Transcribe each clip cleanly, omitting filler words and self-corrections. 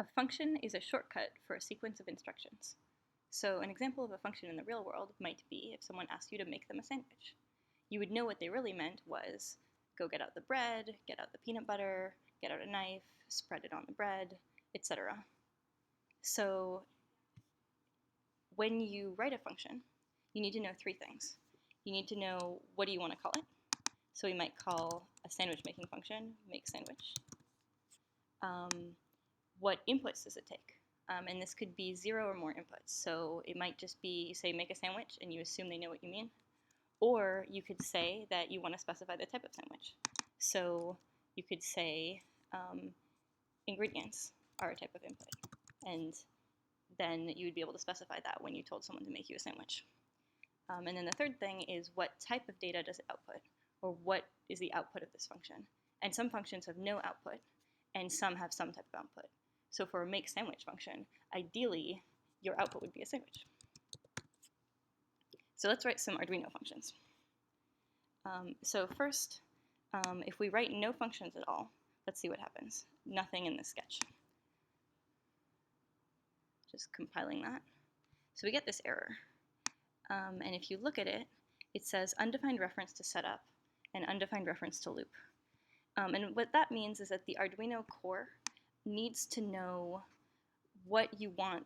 A function is a shortcut for a sequence of instructions. So an example of a function in the real world might be if someone asked you to make them a sandwich. You would know what they really meant was go get out the bread, get out the peanut butter, get out a knife, spread it on the bread, etc. So when you write a function, you need to know three things. You need to know what do you want to call it. So we might call a sandwich making function make sandwich. What inputs does it take? And this could be 0 or more inputs. So it might just be, you say make a sandwich and you assume they know what you mean. Or you could say that you want to specify the type of sandwich. So you could say ingredients are a type of input. And then you would be able to specify that when you told someone to make you a sandwich. And then the third thing is what type of data does it output? Or what is the output of this function? And some functions have no output, and some have some type of output. So for a make sandwich function, ideally, your output would be a sandwich. So let's write some Arduino functions. So first, if we write no functions at all, let's see what happens. Nothing in this sketch. Just compiling that. So we get this error. And if you look at it, it says undefined reference to setup and undefined reference to loop. And what that means is that the Arduino core needs to know what you want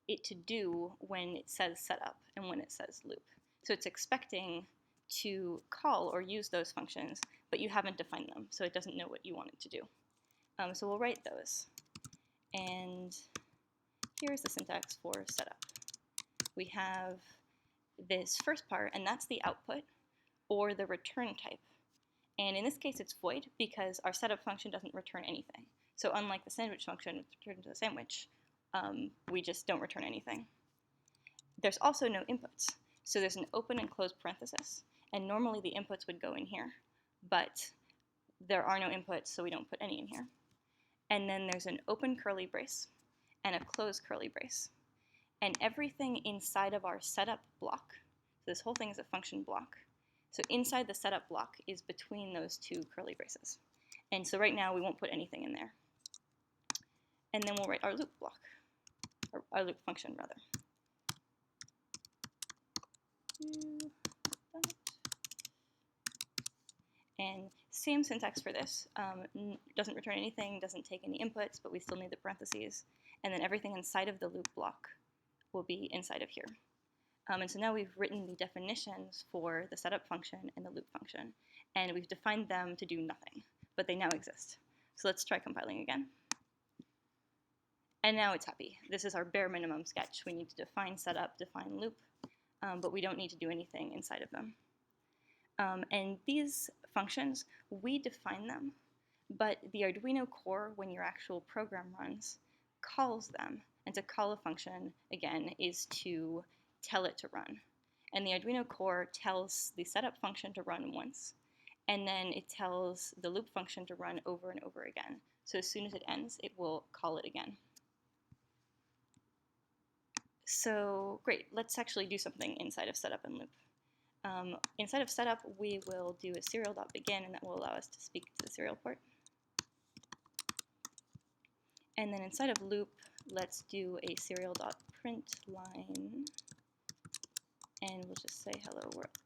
it to do when it says setup and when it says loop. So it's expecting to call or use those functions, but you haven't defined them, so it doesn't know what you want it to do. So we'll write those. And here's the syntax for setup. We have this first part, and that's the output or the return type. And in this case, it's void because our setup function doesn't return anything. So unlike the sandwich function, which returns a sandwich, we just don't return anything. There's also no inputs. So there's an open and closed parenthesis, and normally the inputs would go in here, but there are no inputs, so we don't put any in here. And then there's an open curly brace and a closed curly brace. And everything inside of our setup block, so this whole thing is a function block, so inside the setup block is between those two curly braces. And so right now we won't put anything in there. And then we'll write our loop block, or our loop function rather. And same syntax for this. Doesn't return anything, doesn't take any inputs, but we still need the parentheses. And then everything inside of the loop block will be inside of here. And so now we've written the definitions for the setup function and the loop function, and we've defined them to do nothing, but they now exist. So let's try compiling again. And now it's happy. This is our bare minimum sketch. We need to define setup, define loop, but we don't need to do anything inside of them. And these functions, we define them, but the Arduino core, when your actual program runs, calls them. And to call a function, again, is to tell it to run. And the Arduino core tells the setup function to run once, and then it tells the loop function to run over and over again. So as soon as it ends, it will call it again. So great, let's actually do something inside of setup and loop. Inside of setup, we will do a serial.begin, and that will allow us to speak to the serial port. And then inside of loop, let's do a serial.println, and we'll just say hello world.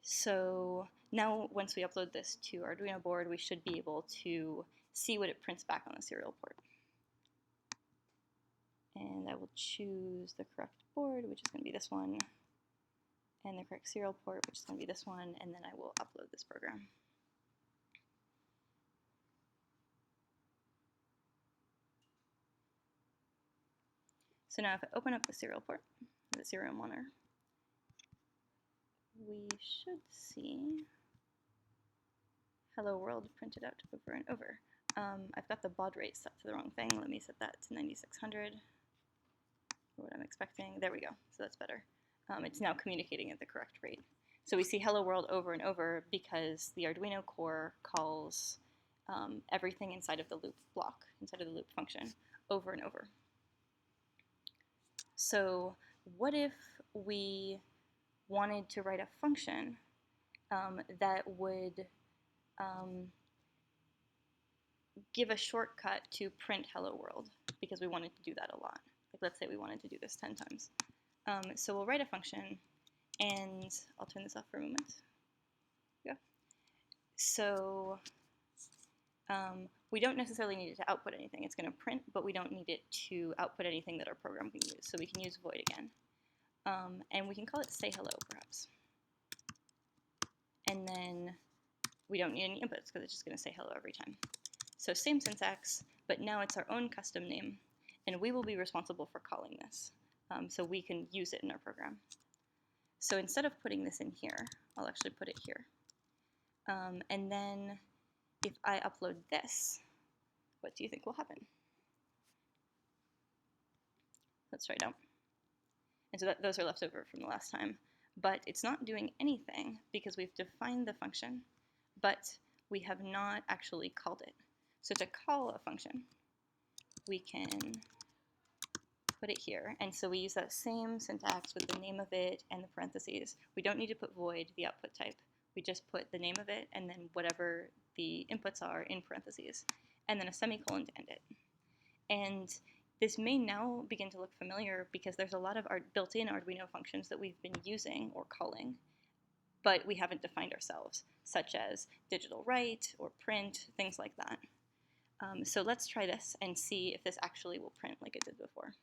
So now once we upload this to our Arduino board, we should be able to see what it prints back on the serial port. And I will choose the correct board, which is going to be this one, and the correct serial port, which is going to be this one, and then I will upload this program. So now if I open up the serial port, the serial monitor, we should see hello world printed out over and over. I've got the baud rate set to the wrong thing. Let me set that to 9600. What I'm expecting. There we go. So that's better. It's now communicating at the correct rate. So we see hello world over and over because the Arduino core calls everything inside of the loop block, inside of the loop function, over and over. So what if we wanted to write a function that would give a shortcut to print hello world because we wanted to do that a lot. Like let's say we wanted to do this 10 times. So we'll write a function, and I'll turn this off for a moment. Yeah. So we don't necessarily need it to output anything. It's going to print, but we don't need it to output anything that our program can use. So we can use void again. And we can call it say hello, perhaps. And then we don't need any inputs because it's just going to say hello every time. So same syntax, but now it's our own custom name, and we will be responsible for calling this. So we can use it in our program. So instead of putting this in here, I'll actually put it here. And then if I upload this, what do you think will happen? Let's try it out. And so those are left over from the last time. But it's not doing anything because we've defined the function, but we have not actually called it. So to call a function, we can put it here. And so we use that same syntax with the name of it and the parentheses. We don't need to put void, the output type. We just put the name of it and then whatever the inputs are in parentheses, and then a semicolon to end it. And this may now begin to look familiar because there's a lot of built-in Arduino functions that we've been using or calling, but we haven't defined ourselves, such as digital write or print, things like that. So let's try this and see if this actually will print like it did before.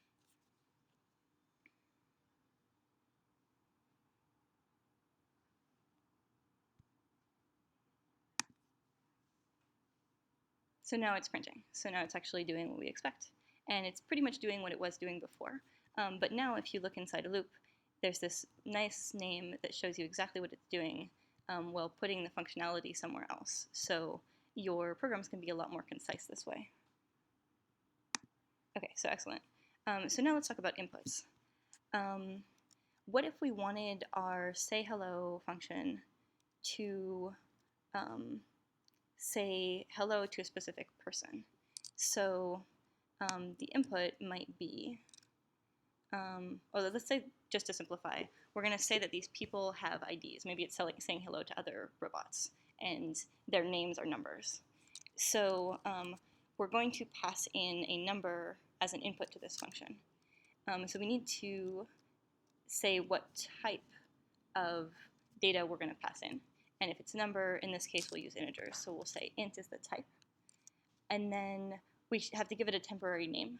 So now it's printing. So now it's actually doing what we expect. And it's pretty much doing what it was doing before. But now if you look inside a loop, there's this nice name that shows you exactly what it's doing while putting the functionality somewhere else. So your programs can be a lot more concise this way. Okay, so excellent. So now let's talk about inputs. What if we wanted our say hello function to say hello to a specific person? So the input might be, let's say, just to simplify, we're going to say that these people have IDs. Maybe it's saying hello to other robots, and their names are numbers. So we're going to pass in a number as an input to this function. So we need to say what type of data we're going to pass in. And if it's a number, in this case, we'll use integers. So we'll say int is the type. And then we have to give it a temporary name.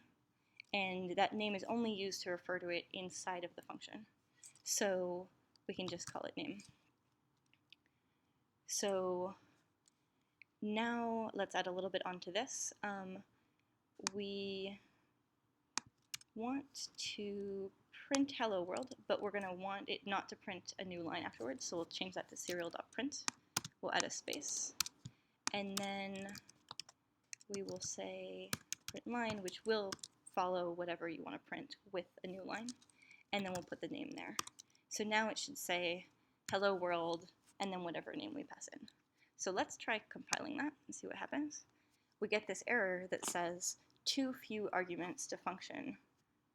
And that name is only used to refer to it inside of the function. So we can just call it name. So now let's add a little bit onto this. We want to print hello world, but we're going to want it not to print a new line afterwards, so we'll change that to serial.print. We'll add a space, and then we will say print line, which will follow whatever you want to print with a new line, and then we'll put the name there. So now it should say hello world, and then whatever name we pass in. So let's try compiling that and see what happens. We get this error that says too few arguments to function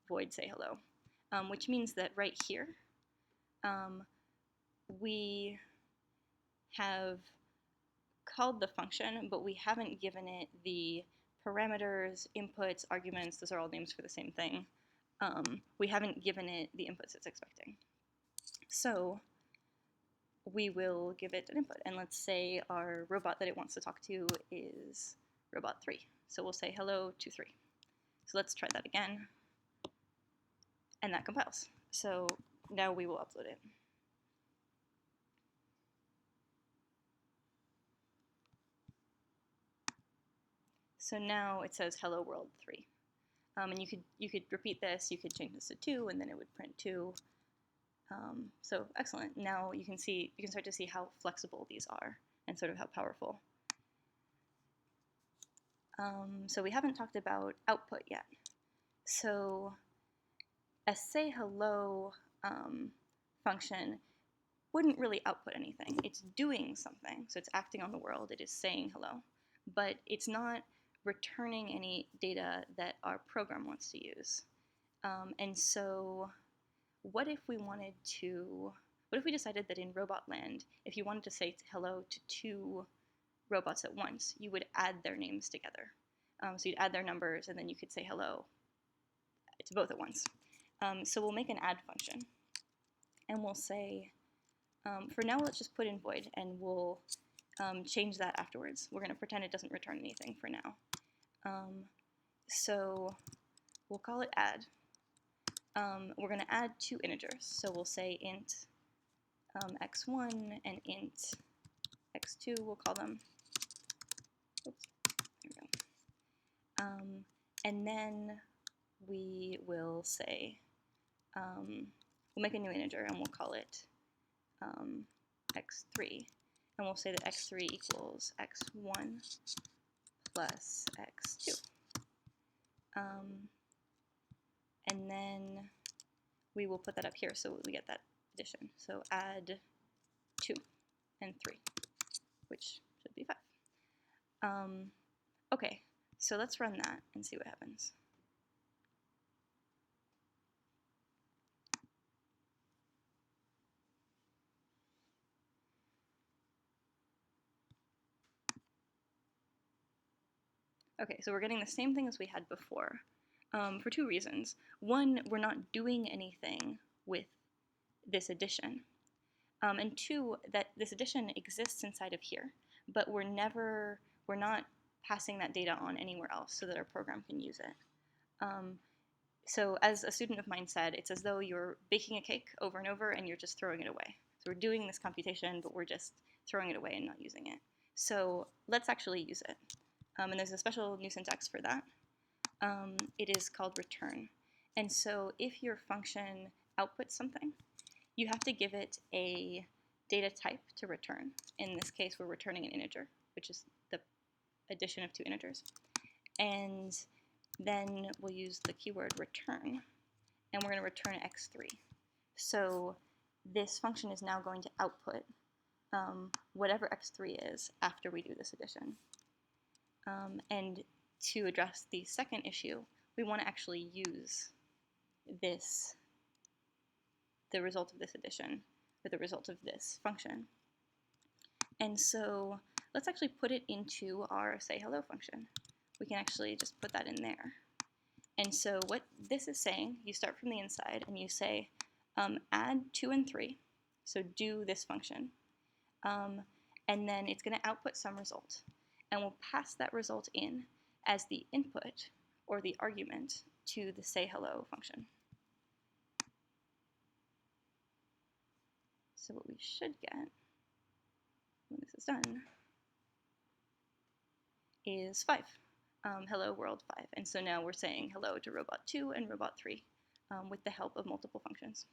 void say hello, which means that right here we have called the function, but we haven't given it the parameters, inputs, arguments. Those are all names for the same thing. We haven't given it the inputs it's expecting. So we will give it an input, and let's say our robot that it wants to talk to is robot 3. So we'll say hello to 3. So let's try that again. And that compiles. So now we will upload it. So now it says hello world 3. And you could repeat this, you could change this to 2, and then it would print 2. So excellent. Now you can start to see how flexible these are and sort of how powerful. So we haven't talked about output yet. So a say hello function wouldn't really output anything. It's doing something, so it's acting on the world. It is saying hello, but it's not returning any data that our program wants to use. And so what if we decided that in robot land, if you wanted to say hello to 2 robots at once, you would add their names together. So you'd add their numbers, and then you could say hello to both at once. So we'll make an add function, and we'll say, for now, let's just put in void, and we'll change that afterwards. We're going to pretend it doesn't return anything for now. So we'll call it add. We're going to add two integers. So we'll say int x1 and int x2, we'll call them. Oops, there we go. And then we will say, we'll make a new integer, and we'll call it x3. And we'll say that x3 equals x1 plus x2. And then we will put that up here so we get that addition. So add 2 and 3, which should be 5. Okay, so let's run that and see what happens. Okay, so we're getting the same thing as we had before, for two reasons. One, we're not doing anything with this addition. And two, that this addition exists inside of here, but we're not passing that data on anywhere else so that our program can use it. So as a student of mine said, it's as though you're baking a cake over and over and you're just throwing it away. So we're doing this computation, but we're just throwing it away and not using it. So let's actually use it. And there's a special new syntax for that. It is called return. And so if your function outputs something, you have to give it a data type to return. In this case, we're returning an integer, which is the addition of two integers. And then we'll use the keyword return, and we're going to return x3. So this function is now going to output whatever x3 is after we do this addition. And to address the second issue, we want to actually use the result of this addition, or the result of this function. And so let's actually put it into our say hello function. We can actually just put that in there. And so what this is saying, you start from the inside and you say add 2 and 3, so do this function. And then it's going to output some result. And we'll pass that result in as the input or the argument to the say hello function. So what we should get when this is done is 5. Hello world 5. And so now we're saying hello to robot 2 and robot 3 with the help of multiple functions.